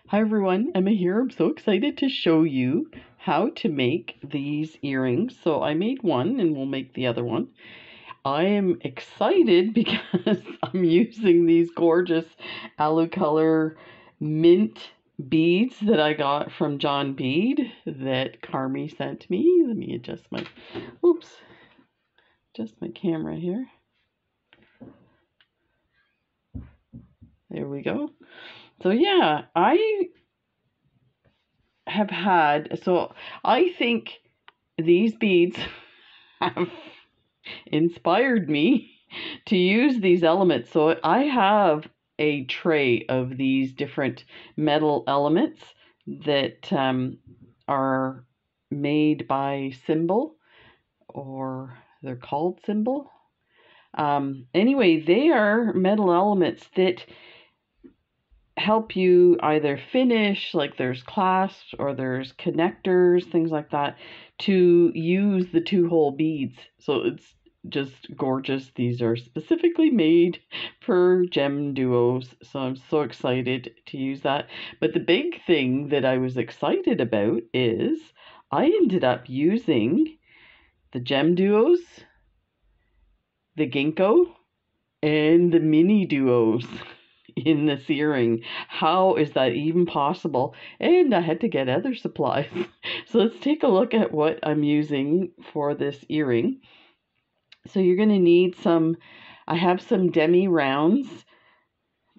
Hi everyone, Emma here. I'm so excited to show you how to make these earrings. So I made one and we'll make the other one. I am excited because I'm using these gorgeous Alucolor mint beads that I got from John Bead that Carmi sent me. Let me adjust my camera here. There we go. So yeah, I think these beads have inspired me to use these elements. So I have a tray of these different metal elements that are made by Symbol, or they're called Symbol. Anyway, they are metal elements that help you either finish, like there's clasps or there's connectors, things like that, to use the 2-hole beads. So it's just gorgeous. These are specifically made for Gemduos, so I'm so excited to use that. But the big thing that I was excited about is I ended up using the Gemduos, the Ginko, and the Miniduos in this earring. How is that even possible? And I had to get other supplies. So let's take a look at what I'm using for this earring. So you're going to need I have some demi rounds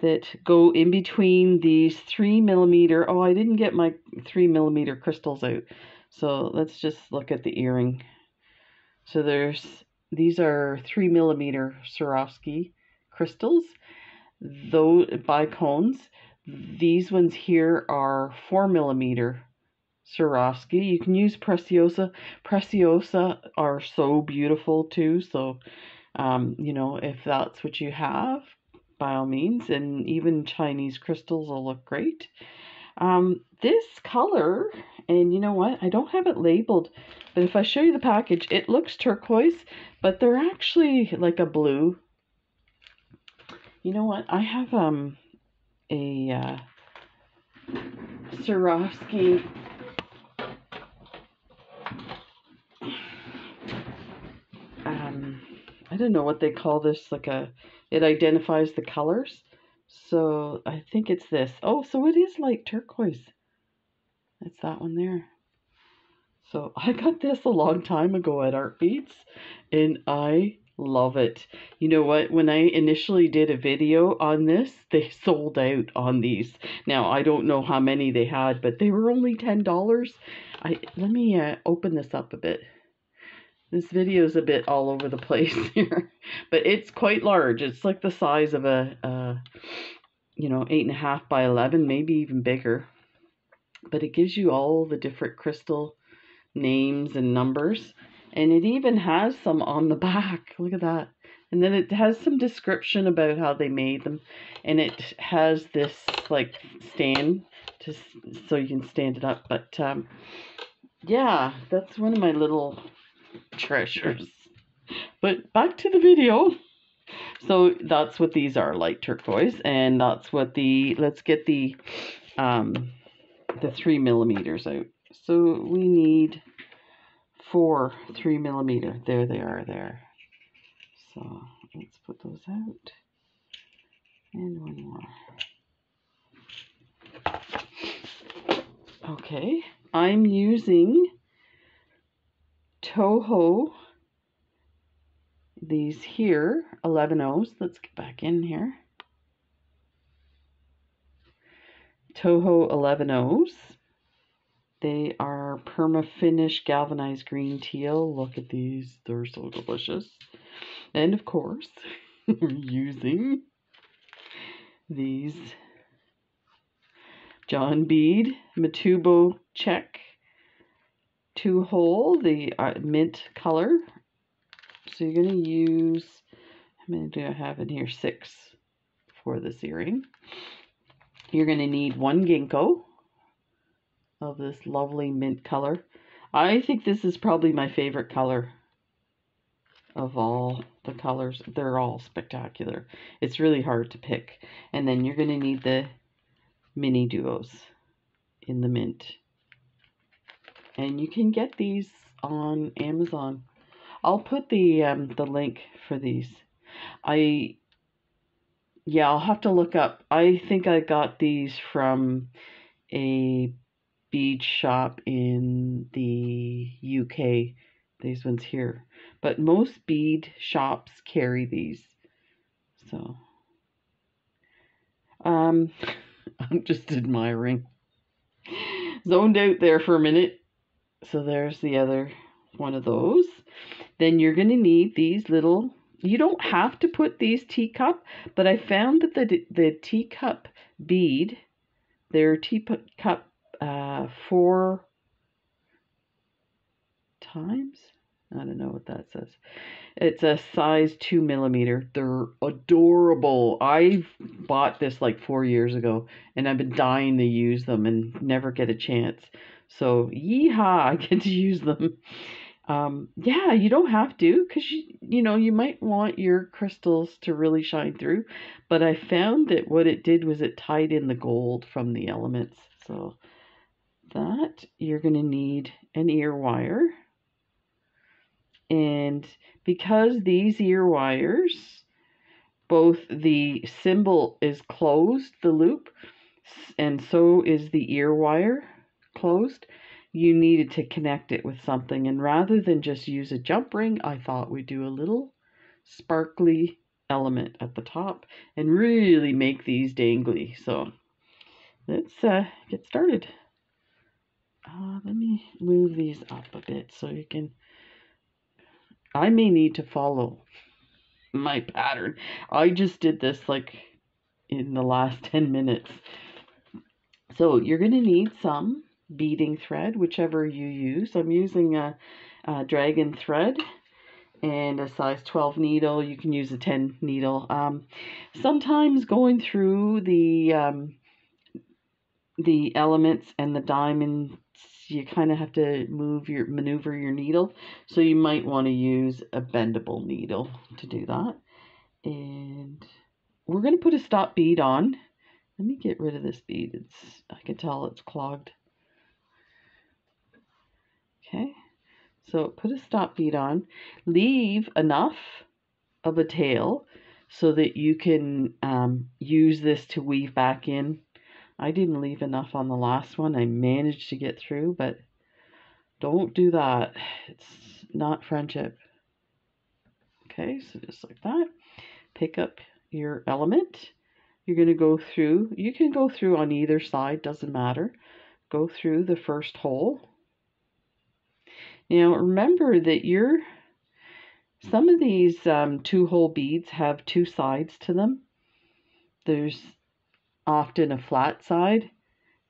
that go in between these 3mm. Oh, I didn't get my 3mm crystals out. So let's just look at the earring. So these are 3mm Swarovski crystals, those bicones. These ones here are 4mm Swarovski. You can use Preciosa. Preciosa are so beautiful too. So, you know, if that's what you have, by all means, and even Chinese crystals will look great. This color, and you know what? I don't have it labeled, but if I show you the package, it looks turquoise, but they're actually like a blue. You know what? I have a Swarovski I don't know what they call this, it identifies the colors. So I think it's this. Oh, so it is light turquoise. It's that one there. So I got this a long time ago at Art Beads, and I love it. You know what? When I initially did a video on this, they sold out on these. Now, I don't know how many they had, but they were only $10. Let me open this up a bit. This video is a bit all over the place here, but it's quite large. It's like the size of a 8.5 by 11, maybe even bigger. But it gives you all the different crystal names and numbers, and it even has some on the back. Look at that. And then it has some description about how they made them, and it has this like stand so you can stand it up. But yeah, that's one of my little treasures. But back to the video. So that's what these are, light turquoise, and that's what let's get the 3mm out. So we need 4 3mm. There they are there. So let's put those out. And one more. Okay, I'm using Toho, these here, 11-0s. Let's get back in here. Toho 11-0s. They are perma finish galvanized green teal. Look at these, they're so delicious. And of course, we're using these John Bead Matubo check 2-hole, the mint color. So you're going to use, how many do I have in here? 6 for this earring. You're going to need 1 Ginko of this lovely mint color. I think this is probably my favorite color of all the colors. They're all spectacular. It's really hard to pick. And then you're going to need the Miniduos. in the mint. And you can get these on Amazon. I'll put the link for these. I'll have to look up. I think I got these from a bead shop in the UK. These ones here. But most bead shops carry these. So, I'm just admiring. Zoned out there for a minute. So there's the other one of those. Then you're going to need these little, you don't have to put these teacup, but I found that the teacup bead, they're teacup 4 times. I don't know what that says. It's a size 2 millimeter. They're adorable. I bought this like 4 years ago, and I've been dying to use them and never get a chance. So, yeehaw, I get to use them. Yeah, you don't have to, because you might want your crystals to really shine through. But I found that what it did was it tied in the gold from the elements. So that you're going to need an ear wire. And because these ear wires, both the symbol is closed, the loop, and so is the ear wire closed, you needed to connect it with something. And rather than just use a jump ring, I thought we'd do a little sparkly element at the top and really make these dangly. So let's get started. Let me move these up a bit so you can, I may need to follow my pattern. I just did this like in the last 10 minutes. So you're going to need some beading thread, whichever you use. I'm using a dragon thread and a size 12 needle. You can use a 10 needle. Sometimes going through the elements and the diamonds, you kind of have to maneuver your needle. So you might want to use a bendable needle to do that. And we're going to put a stop bead on. Let me get rid of this bead. I can tell it's clogged. Okay, so put a stop bead on. Leave enough of a tail so that you can use this to weave back in. I didn't leave enough on the last one. I managed to get through, but don't do that. It's not friendship. Okay, so just like that. Pick up your element. You're going to go through. You can go through on either side, doesn't matter. Go through the first hole. Now remember that some of these 2-hole beads have 2 sides to them. There's often a flat side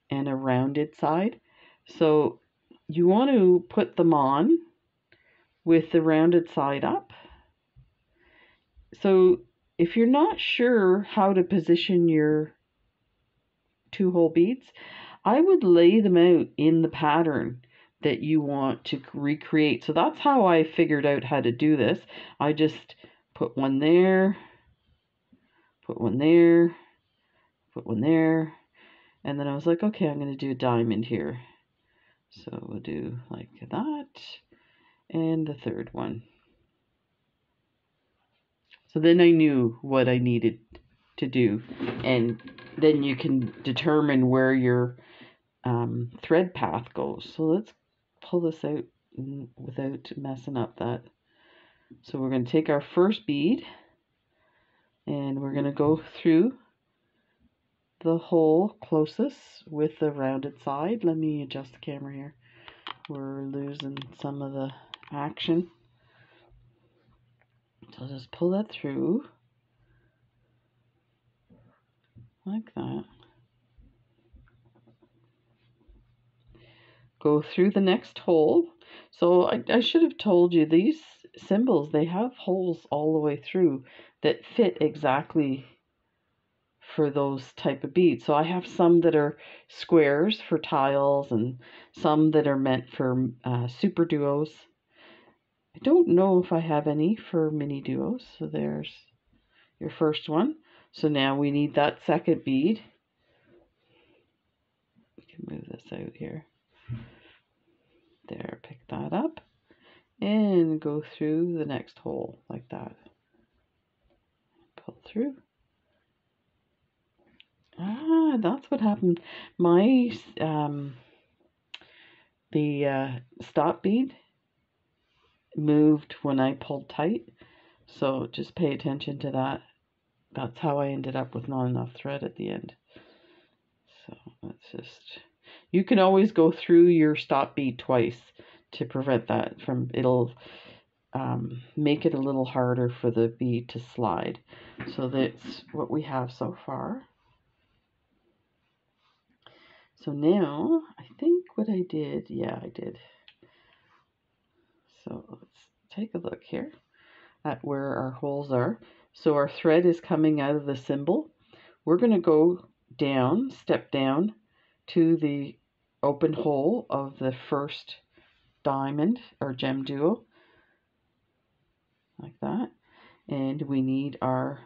and a rounded side. So you want to put them on with the rounded side up. So if you're not sure how to position your 2-hole beads, I would lay them out in the pattern that you want to recreate. So that's how I figured out how to do this. I just put one there, put one there, put one there, and then I was like, okay, I'm going to do a diamond here. So we'll do like that, and the third one. So then I knew what I needed to do, and then you can determine where your thread path goes. So let's pull this out without messing up that. So we're going to take our first bead and we're going to go through the hole closest with the rounded side. Let me adjust the camera here. We're losing some of the action. So I'll just pull that through like that. Go through the next hole. So I should have told you, these symbols, they have holes all the way through that fit exactly for those type of beads. So I have some that are squares for tiles and some that are meant for super duos. I don't know if I have any for mini duos. So there's your first one. So now we need that second bead. We can move this out here. There, pick that up and go through the next hole like that. Pull through. Ah, that's what happened. My the stop bead moved when I pulled tight, so just pay attention to that. That's how I ended up with not enough thread at the end. So let's just, you can always go through your stop bead twice to prevent that from, it'll make it a little harder for the bead to slide. So that's what we have so far. So now I think what I did, yeah, I did. So let's take a look here at where our holes are. So our thread is coming out of the symbol. We're going to go down, step down to the open hole of the first diamond or Gemduo, like that. And we need our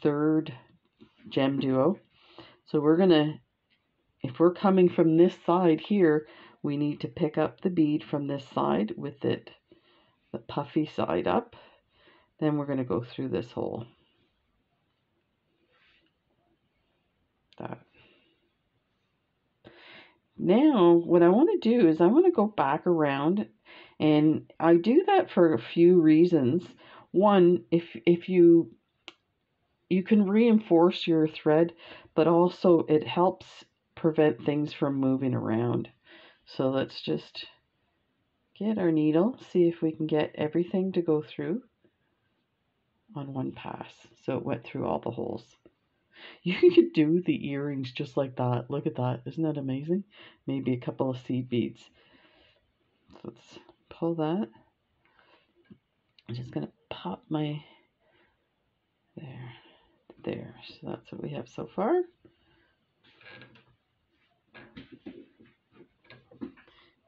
third Gemduo. So we're going to, if we're coming from this side here, we need to pick up the bead from this side with it, the puffy side up. Then we're going to go through this hole. That. Now, what I want to do is I want to go back around, and I do that for a few reasons. One, if you can reinforce your thread, but also it helps prevent things from moving around. So let's just get our needle, see if we can get everything to go through on one pass. So it went through all the holes. You could do the earrings just like that. Look at that. Isn't that amazing? Maybe a couple of seed beads. So let's pull that. I'm just going to pop my, there. So that's what we have so far.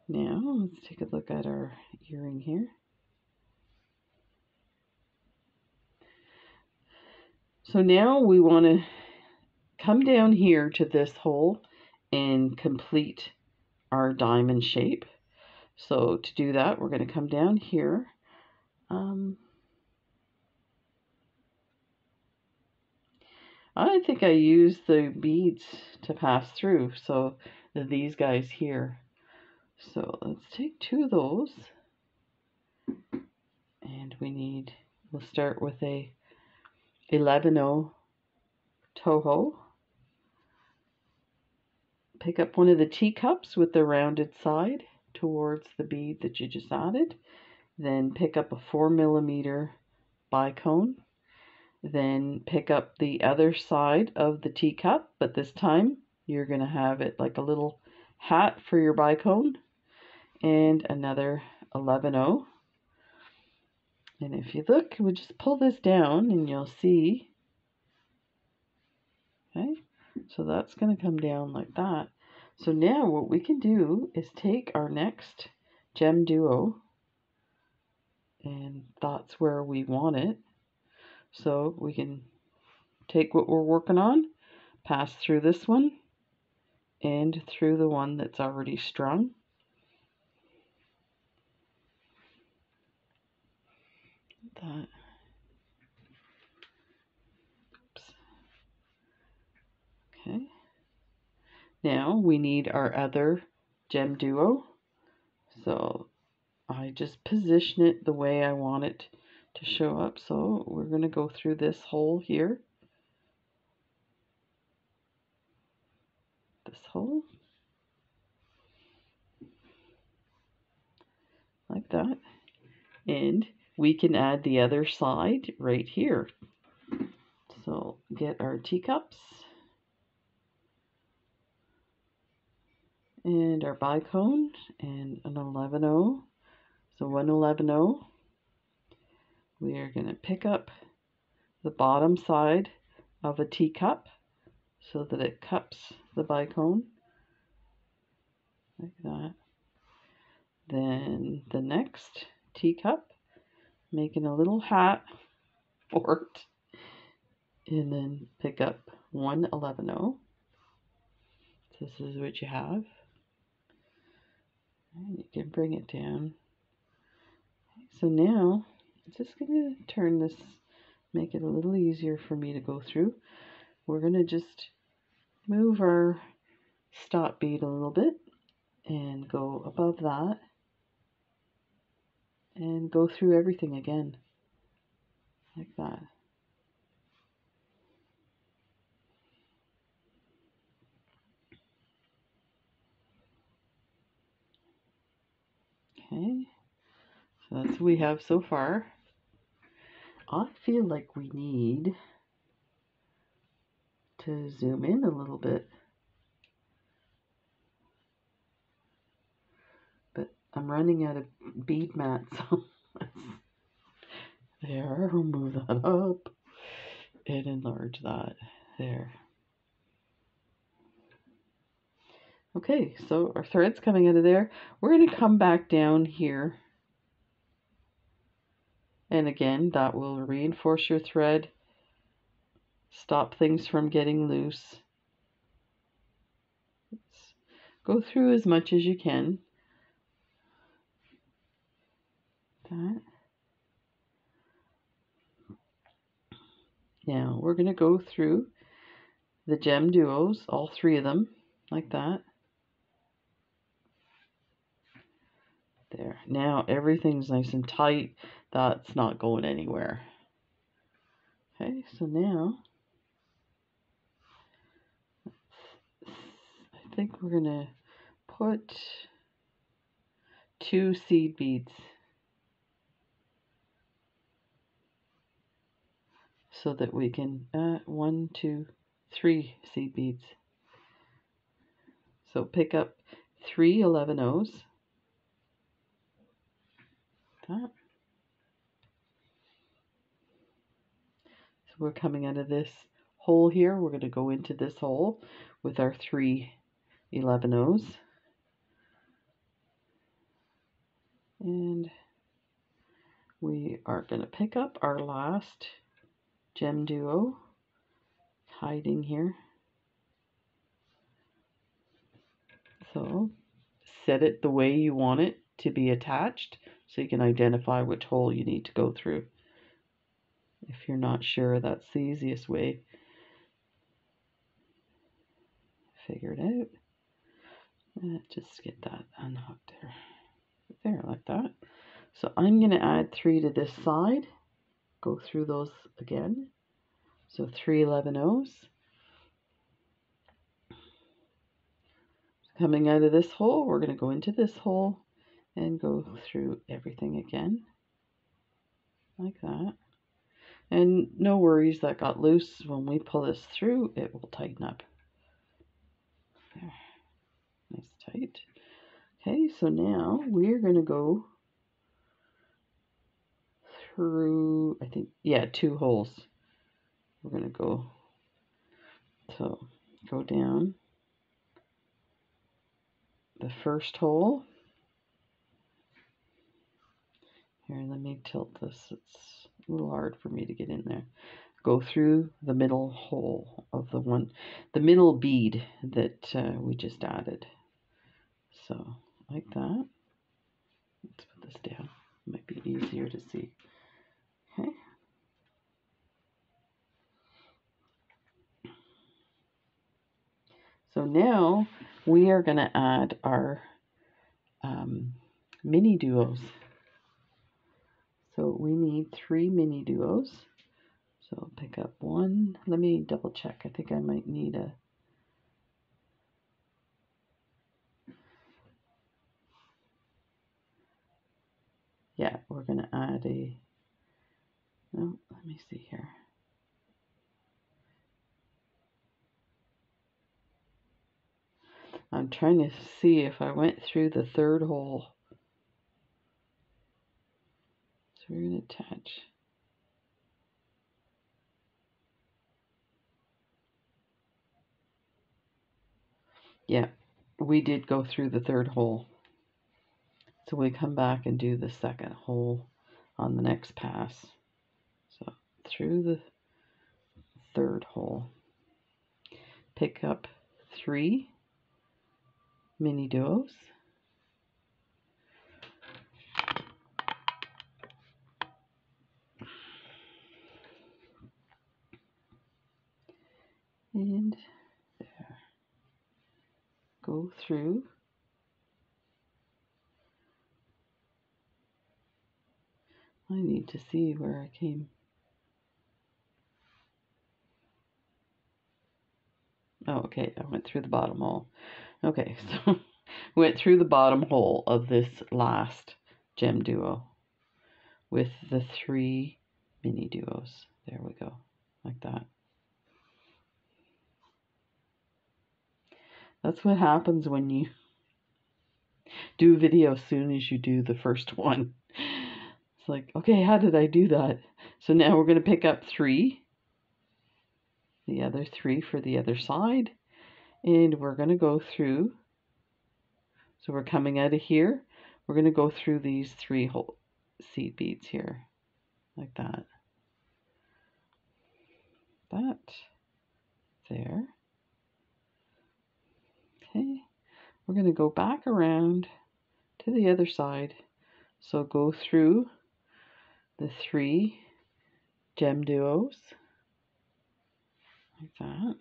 Now, let's take a look at our earring here. So now we want to come down here to this hole and complete our diamond shape. So to do that, we're going to come down here. I think I used the beads to pass through, so these guys here. So let's take two of those, and we'll start with a 11-0 Toho. Pick up one of the teacups with the rounded side towards the bead that you just added. Then pick up a 4mm bicone. Then pick up the other side of the teacup, but this time you're going to have it like a little hat for your bicone, and another 11-0. And if you look, we'll just pull this down and you'll see. Okay, so that's going to come down like that. So now what we can do is take our next Gemduo, and that's where we want it. So we can take what we're working on, pass through this one, and through the one that's already strung. That. Oops. Okay. Now we need our other Gemduo. So I just position it the way I want it to show up. So we're going to go through this hole here. This hole. Like that. And we can add the other side right here. So get our teacups and our bicone and an 11-0. So 111-0. We are going to pick up the bottom side of a teacup so that it cups the bicone like that. Then the next teacup, making a little hat for it, and then pick up 111-0. This is what you have. And you can bring it down. So now, I'm just going to turn this, make it a little easier for me to go through. We're going to just move our stop bead a little bit and go above that and go through everything again, like that. Okay, so that's what we have so far. I feel like we need to zoom in a little bit, but I'm running out of bead mats, so there, we'll move that up and enlarge that there. Okay, so our thread's coming out of there. We're going to come back down here, and again that will reinforce your thread, stop things from getting loose. Go through as much as you can. That. Now we're going to go through the Gemduos, all three of them, like that. There. Now everything's nice and tight. That's not going anywhere. Okay, so now I think we're going to put 2 seed beads so that we can 1, 2, 3 seed beads. So pick up 3 11-ohs. That. So we're coming out of this hole here. We're going to go into this hole with our 3 11-ohs. And we are going to pick up our last Gemduo, hiding here. So set it the way you want it to be attached so you can identify which hole you need to go through. If you're not sure, that's the easiest way. Figure it out. Just get that unhooked there. There, like that. So I'm going to add 3 to this side. Go through those again. So 3 11-ohs. Coming out of this hole, we're going to go into this hole and go through everything again. Like that. And no worries, that got loose. When we pull this through, it will tighten up. There. Nice tight. Okay, so now we're going to go through, I think, yeah, 2 holes. We're going to go, so go down the first hole. Here, let me tilt this. It's a little hard for me to get in there. Go through the middle hole of the middle bead that we just added. So, like that. Let's put this down. It might be easier to see. Okay. So now we are going to add our Miniduos. So we need 3 Miniduos. So pick up 1. Let me double check. I think I might need a... Yeah, we're going to add a... No, let me see here. I'm trying to see if I went through the 3rd hole. So we're going to attach. Yeah, we did go through the 3rd hole. So we come back and do the 2nd hole on the next pass. So through the 3rd hole. Pick up 3 Miniduos. And there. Go through. I need to see where I came. Oh, okay, I went through the bottom hole. Okay, so went through the bottom hole of this last Gemduo with the 3 Miniduos. There we go, like that. That's what happens when you do video as soon as you do the first one. It's like, okay, how did I do that? So now we're going to pick up 3, the other 3 for the other side, and we're going to go through. So we're coming out of here. We're going to go through these 3 whole seed beads here, like that. That there. Okay, we're going to go back around to the other side. So go through the 3 Gemduos, like that.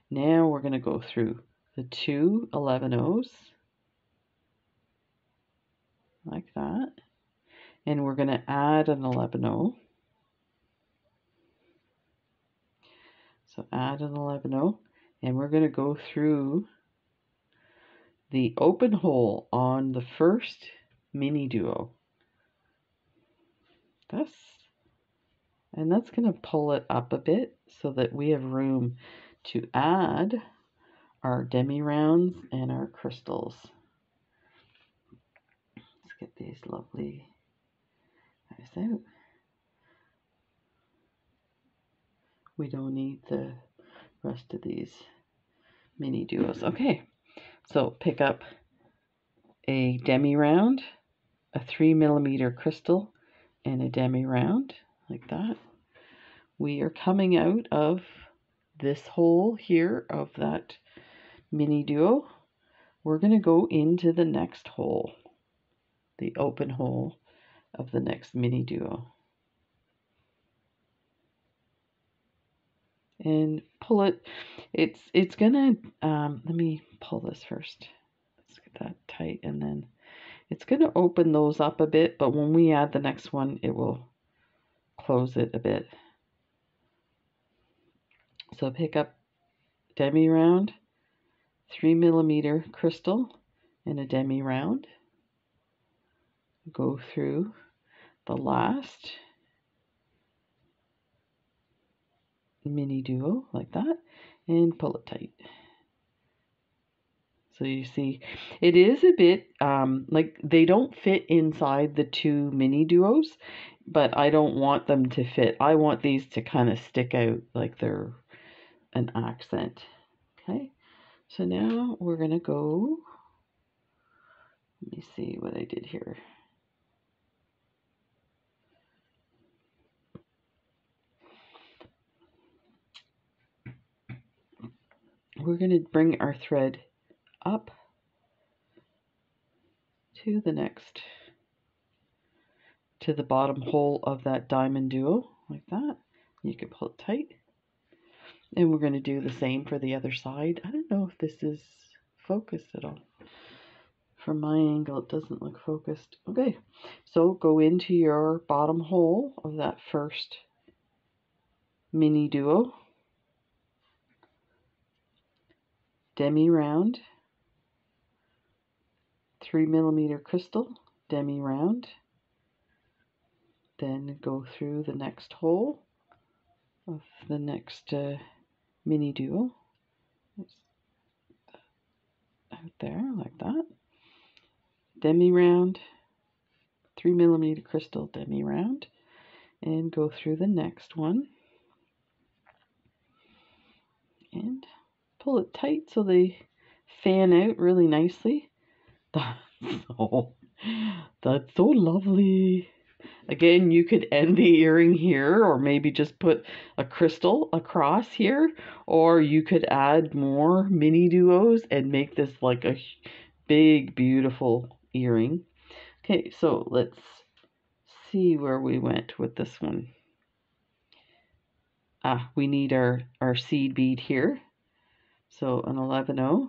Now we're going to go through the 2 11-Os, like that. And we're going to add an 11-O. So add an 11-O, and we're going to go through the open hole on the first Miniduo. And that's going to pull it up a bit so that we have room to add our demi-rounds and our crystals. Let's get these lovely guys out. We don't need the rest of these Miniduos. Okay, so pick up a demi-round, a 3mm crystal, and a demi-round, like that. We are coming out of this hole here of that Miniduo. We're going to go into the next hole, the open hole of the next Miniduo. And pull it. It's gonna, let me pull this first. Let's get that tight, and then it's gonna open those up a bit, but when we add the next one, it will close it a bit. So pick up demi-round, 3mm crystal, and a demi-round. Go through the last Miniduo, like that, and pull it tight. So you see, it is a bit, like they don't fit inside the 2 Miniduos, but I don't want them to fit. I want these to kind of stick out like they're an accent. Okay, so now we're going to go, let me see what I did here. We're going to bring our thread up to the next, to the bottom hole of that diamond duo, like that. You can pull it tight. And we're going to do the same for the other side. I don't know if this is focused at all. From my angle, it doesn't look focused. Okay, so go into your bottom hole of that first Miniduo. Demi-round, 3mm crystal, demi-round. Then go through the next hole of the next Miniduo. Out there, like that. Demi-round, 3mm crystal, demi-round. And go through the next one. And pull it tight so they fan out really nicely. That's so lovely. Again, you could end the earring here, or maybe just put a crystal across here, or you could add more mini duos and make this like a big, beautiful earring. Okay, so let's see where we went with this one. We need our seed bead here. So an 11-0.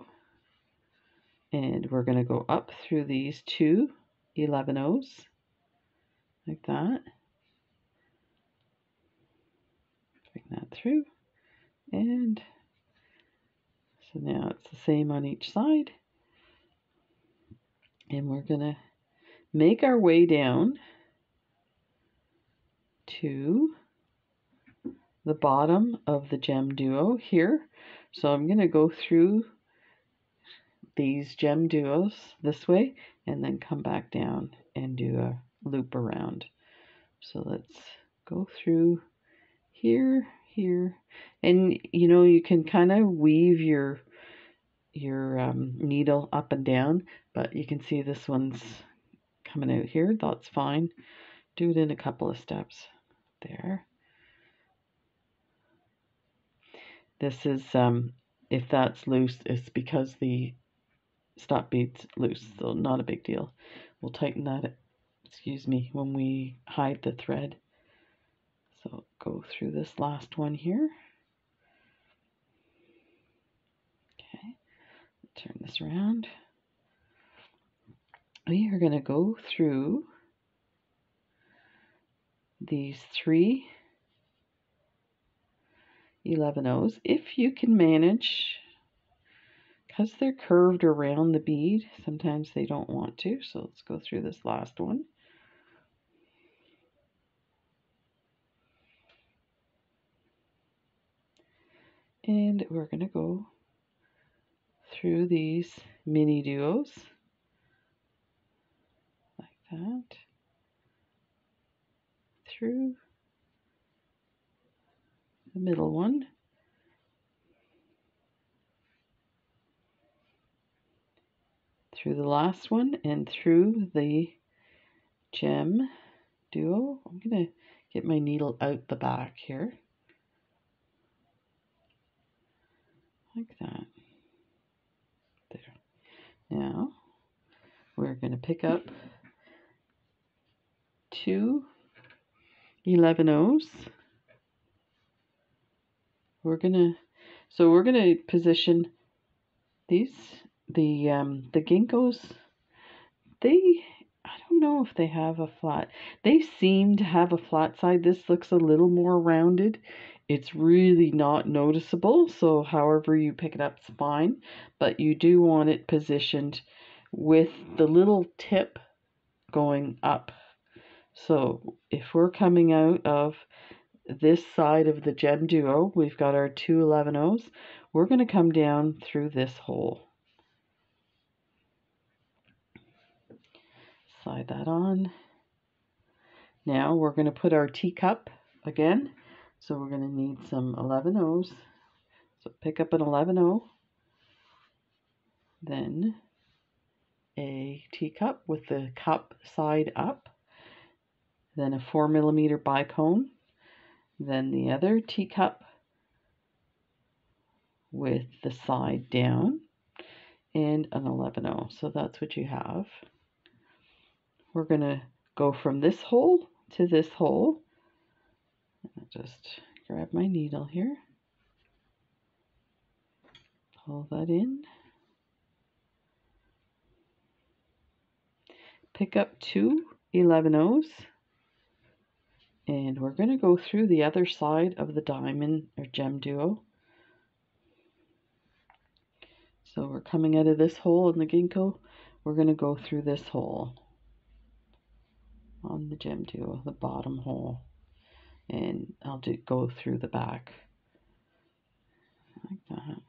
And we're going to go up through these two 11-0s like that. Bring that through. And so now it's the same on each side. And we're going to make our way down to the bottom of the Gemduo here. So I'm going to go through these Gemduos this way and then come back down and do a loop around. So let's go through here, here, and you know, you can kind of weave your needle up and down, but you can see this one's coming out here. That's fine. Do it in a couple of steps there. This is if that's loose, it's because the stop bead's loose, so not a big deal. We'll tighten that, excuse me, when we hide the thread. So go through this last one here. Okay, turn this around. We are going to go through these three 11-0s if you can manage. Because they're curved around the bead, sometimes they don't want to. So let's go through this last one. And we're going to go through these mini duos like that. Through the middle one. Through the last one and through the gem duo. I'm going to get my needle out the back here. Like that. There. Now we're going to pick up two 11-0s. We're going to position these, the Ginkos. I don't know if they have a flat. They seem to have a flat side. This looks a little more rounded. It's really not noticeable, so however you pick it up is fine, but you do want it positioned with the little tip going up. So if we're coming out of this side of the Gemduo, we've got our two 11-0s. We're going to come down through this hole. Slide that on. Now we're going to put our teacup again. So we're going to need some 11-0s. So pick up an 11-0. Then a teacup with the cup side up. Then a 4mm bicone. Then the other teacup with the side down. And an 11-0. So that's what you have. We're going to go from this hole to this hole. I'll just grab my needle here. Pull that in. Pick up two 11-0s. And we're going to go through the other side of the diamond or Gemduo. So we're coming out of this hole in the Ginko. We're going to go through this hole on the Gemduo, the bottom hole. And I'll go through the back like that.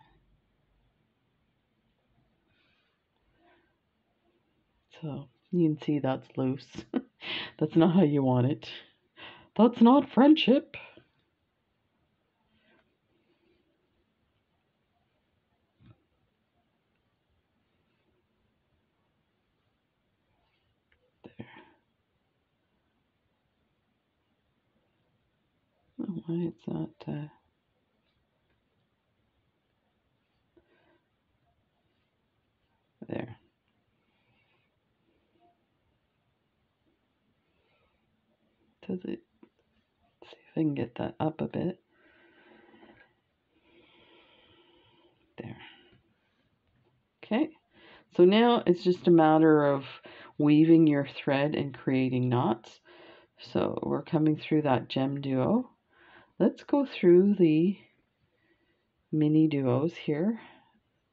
So you can see that's loose. That's not how you want it. That's not friendship. There. know why it's not... there. Does it... see if I can get that up a bit. There. Okay. So now it's just a matter of weaving your thread and creating knots. So we're coming through that Gemduo. Let's go through the Miniduos here.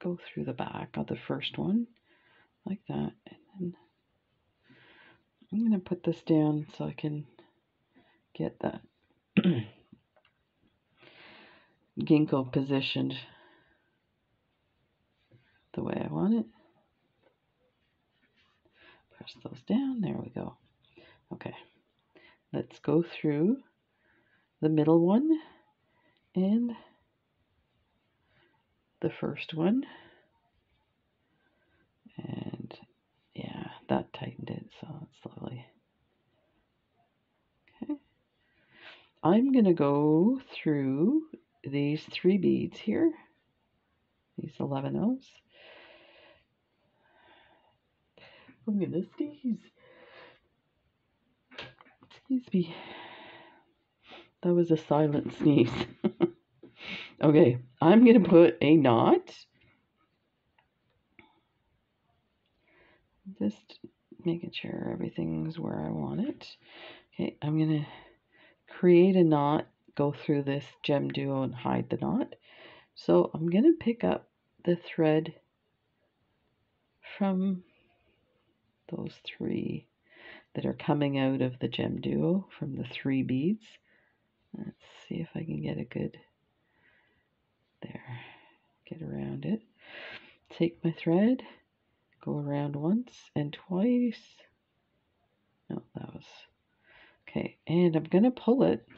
Go through the back of the first one like that. And then I'm going to put this down so I can get that Ginko positioned the way I want it. Press those down. There we go. Okay. Let's go through the middle one and the first one. And yeah, that tightened it, so it's lovely. Okay. I'm going to go through these 3 beads here, these 11 O's. I'm going to sneeze. Excuse me. That was a silent sneeze. Okay, I'm going to put a knot. Just making sure everything's where I want it. Okay, I'm going to create a knot, go through this Gemduo and hide the knot. So I'm going to pick up the thread from those 3 that are coming out of the Gemduo, from the 3 beads. Let's see if I can get a good, there, get around it. Take my thread, go around once and twice. No, that was, okay, and I'm going to pull it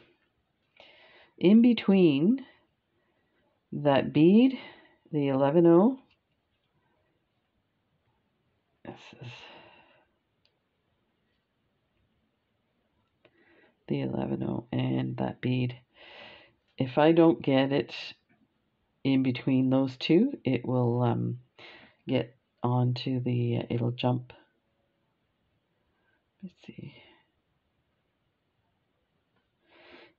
in between that bead, the 11O. This is the 11O and that bead. If I don't get it in between those 2, it will get onto the, it'll jump. Let's see.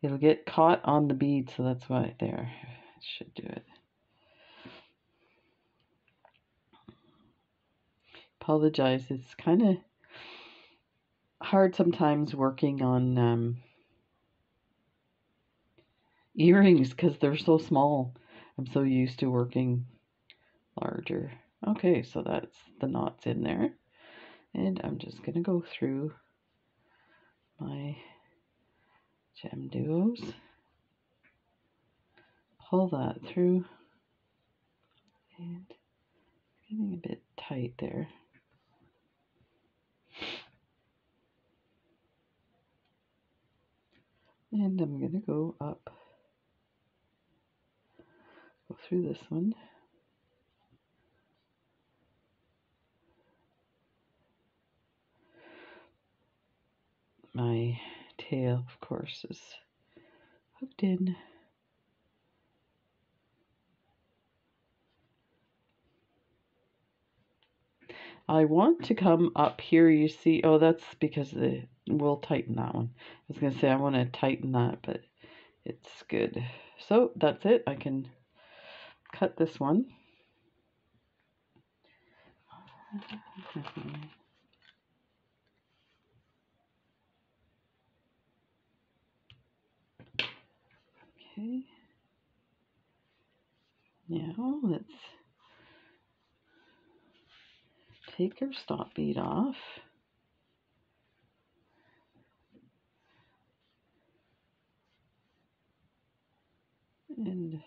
It'll get caught on the bead, so that's why there, it should do it. Apologize, it's kind of hard sometimes working on earrings because they're so small. I'm so used to working larger. Okay, so that's the knots in there. And I'm just going to go through my Gemduos. Pull that through. And it's getting a bit tight there. And I'm going to go up. Go through this one. My tail, of course, is hooked in. I want to come up here, you see, oh, that's because we'll tighten that one. I was going to say I want to tighten that, but it's good. So that's it. I can cut this one. Okay. Now let's take our stop bead off. And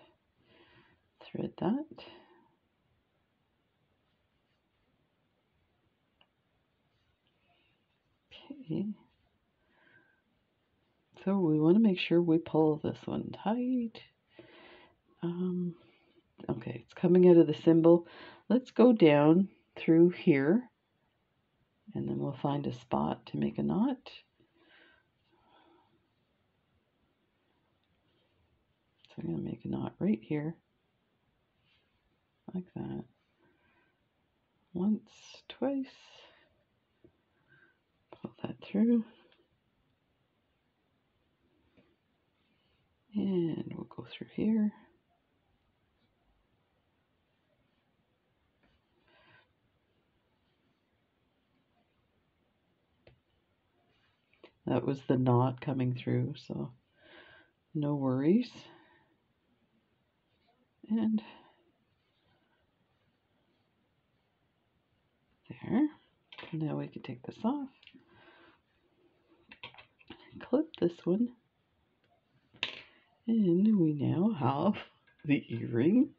thread that. Okay. So we want to make sure we pull this one tight. Okay, it's coming out of the symbol. Let's go down through here, and then we'll find a spot to make a knot. So I'm going to make a knot right here, like that. Once, twice, pull that through, and we'll go through here. That was the knot coming through, so no worries. And there. Now we can take this off, clip this one, and we now have the earring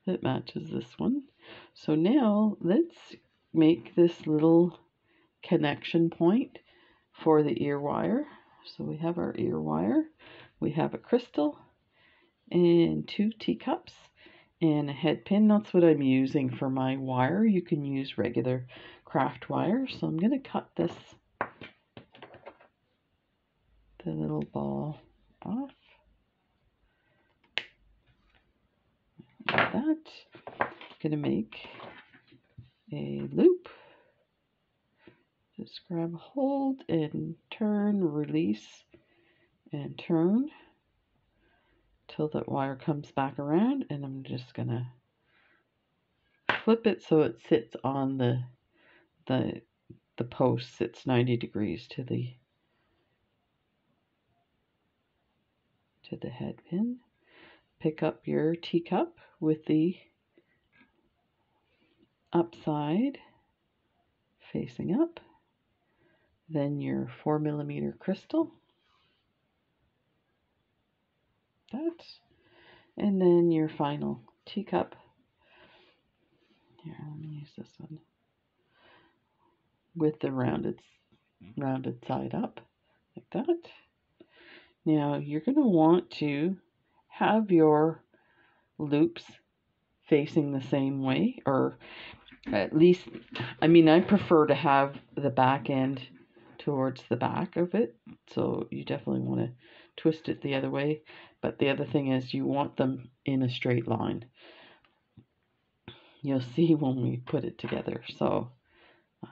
that matches this one. So now let's make this little connection point for the ear wire. So we have our ear wire, we have a crystal and 2 teacups and a head pin. That's what I'm using for my wire. You can use regular craft wire. So I'm going to cut this, the little ball off like that. I'm going to make a loop. Just grab hold and turn, release and turn till that wire comes back around, and I'm just gonna flip it so it sits on the post, sits 90 degrees to the head pin. Pick up your teacup with the upside facing up, then your 4mm crystal, that, and then your final teacup. Here, let me use this one with the rounded side up, like that. Now you're going to want to have your loops facing the same way, or at least, I mean, I prefer to have the back end towards the back of it, so you definitely want to twist it the other way. But the other thing is you want them in a straight line. You'll see when we put it together. So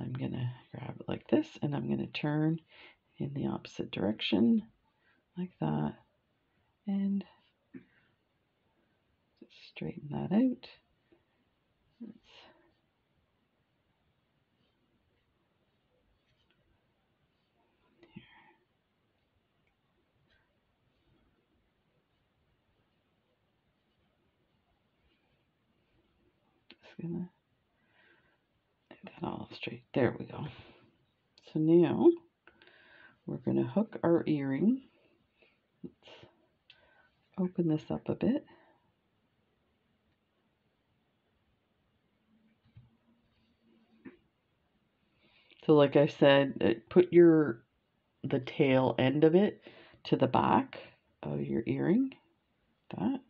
I'm going to grab it like this, and I'm going to turn in the opposite direction like that, and just straighten that out. Just gonna get that all straight. There we go. So now we're gonna hook our earring. Let's open this up a bit. So like I said, put the tail end of it to the back of your earring. That.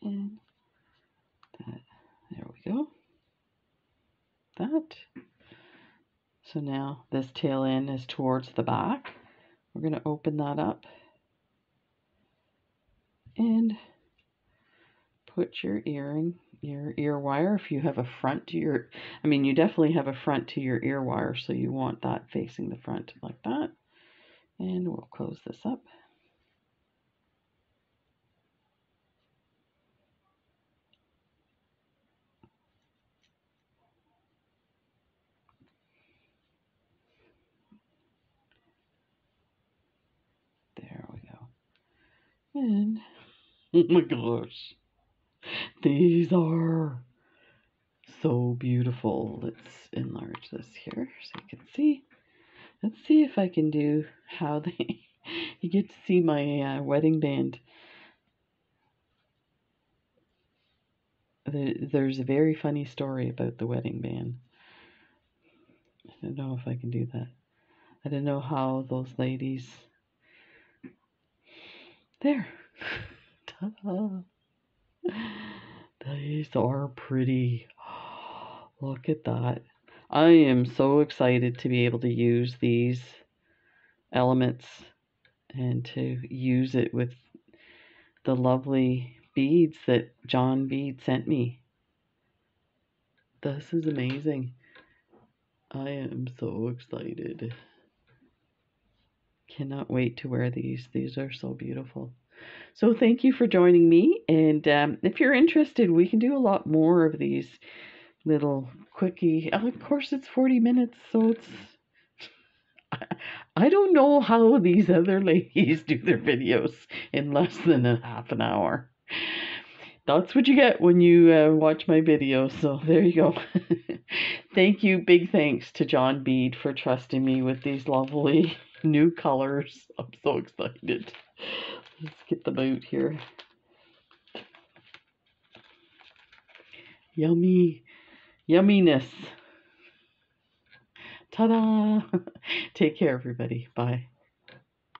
And that. There we go. That. So now this tail end is towards the back. We're going to open that up and put your earring, your ear wire, if you have a front to your, I mean, you definitely have a front to your ear wire, so you want that facing the front like that. And we'll close this up. There we go. And, oh my gosh, these are so beautiful. Let's enlarge this here so you can see. Let's see if I can do how they, you get to see my wedding band. There's a very funny story about the wedding band. I don't know if I can do that. I don't know how those ladies, there. Ta-da. These are pretty. Look at that. I am so excited to be able to use these elements and to use it with the lovely beads that John Bead sent me. This is amazing. I am so excited. Cannot wait to wear these. These are so beautiful. So thank you for joining me. And if you're interested, we can do a lot more of these little quickie. Of course, it's 40 minutes, so it's... I don't know how these other ladies do their videos in less than a half an hour. That's what you get when you watch my videos. So there you go. Thank you. Big thanks to John Bead for trusting me with these lovely new colors. I'm so excited. Let's get them out here. Yummy. Yumminess. Ta-da. Take care, everybody. Bye.